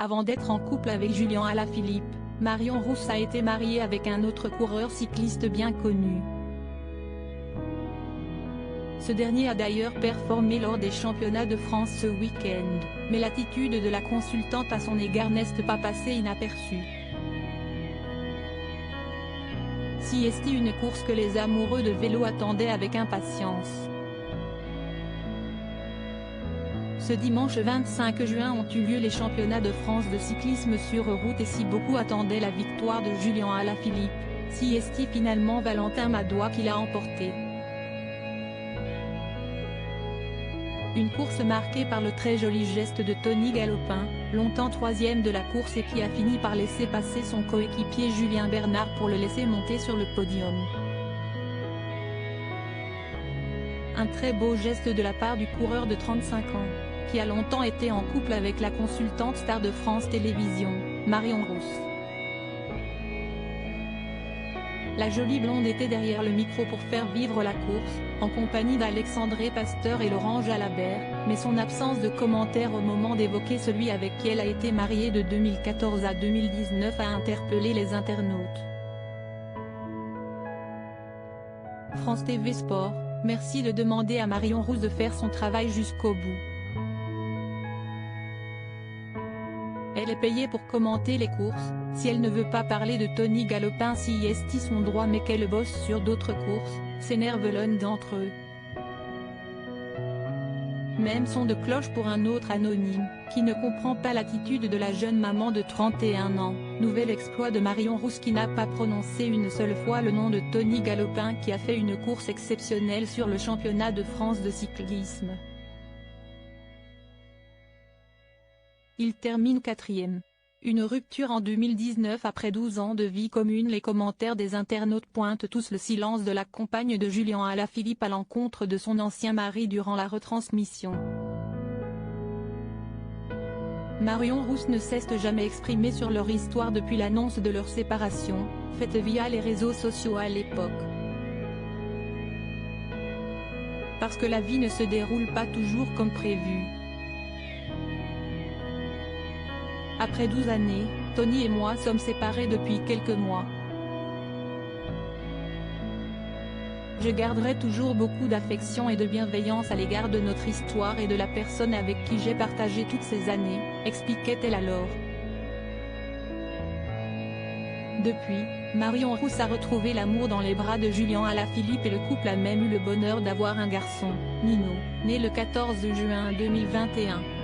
Avant d'être en couple avec Julien Alaphilippe, Marion Rousse a été mariée avec un autre coureur cycliste bien connu. Ce dernier a d'ailleurs performé lors des championnats de France ce week-end, mais l'attitude de la consultante à son égard n'est pas passée inaperçue. Siesti, une course que les amoureux de vélo attendaient avec impatience. Ce dimanche 25 juin ont eu lieu les championnats de France de cyclisme sur route et si beaucoup attendaient la victoire de Julien Alaphilippe, Siesti finalement Valentin Madois qui l'a emporté. Une course marquée par le très joli geste de Tony Galopin, longtemps troisième de la course et qui a fini par laisser passer son coéquipier Julien Bernard pour le laisser monter sur le podium. Un très beau geste de la part du coureur de 35 ans, qui a longtemps été en couple avec la consultante star de France Télévisions, Marion Rousse. La jolie blonde était derrière le micro pour faire vivre la course, en compagnie d'Alexandre Pasteur et Laurent Jalabert, mais son absence de commentaires au moment d'évoquer celui avec qui elle a été mariée de 2014 à 2019 a interpellé les internautes. France TV Sport, merci de demander à Marion Rousse de faire son travail jusqu'au bout. Elle est payée pour commenter les courses, si elle ne veut pas parler de Tony Galopin Siesti son droit mais qu'elle bosse sur d'autres courses, s'énerve l'un d'entre eux. Même son de cloche pour un autre anonyme, qui ne comprend pas l'attitude de la jeune maman de 31 ans, nouvel exploit de Marion Rousse qui n'a pas prononcé une seule fois le nom de Tony Galopin qui a fait une course exceptionnelle sur le championnat de France de cyclisme. Il termine 4e. Une rupture en 2019 après 12 ans de vie commune. Les commentaires des internautes pointent tous le silence de la compagne de Julien Alaphilippe à l'encontre de son ancien mari durant la retransmission. Marion Rousse ne s'est jamais exprimée sur leur histoire depuis l'annonce de leur séparation, faite via les réseaux sociaux à l'époque. Parce que la vie ne se déroule pas toujours comme prévu. Après 12 années, Tony et moi sommes séparés depuis quelques mois. Je garderai toujours beaucoup d'affection et de bienveillance à l'égard de notre histoire et de la personne avec qui j'ai partagé toutes ces années, expliquait-elle alors. Depuis, Marion Rousse a retrouvé l'amour dans les bras de Julien Alaphilippe et le couple a même eu le bonheur d'avoir un garçon, Nino, né le 14 juin 2021.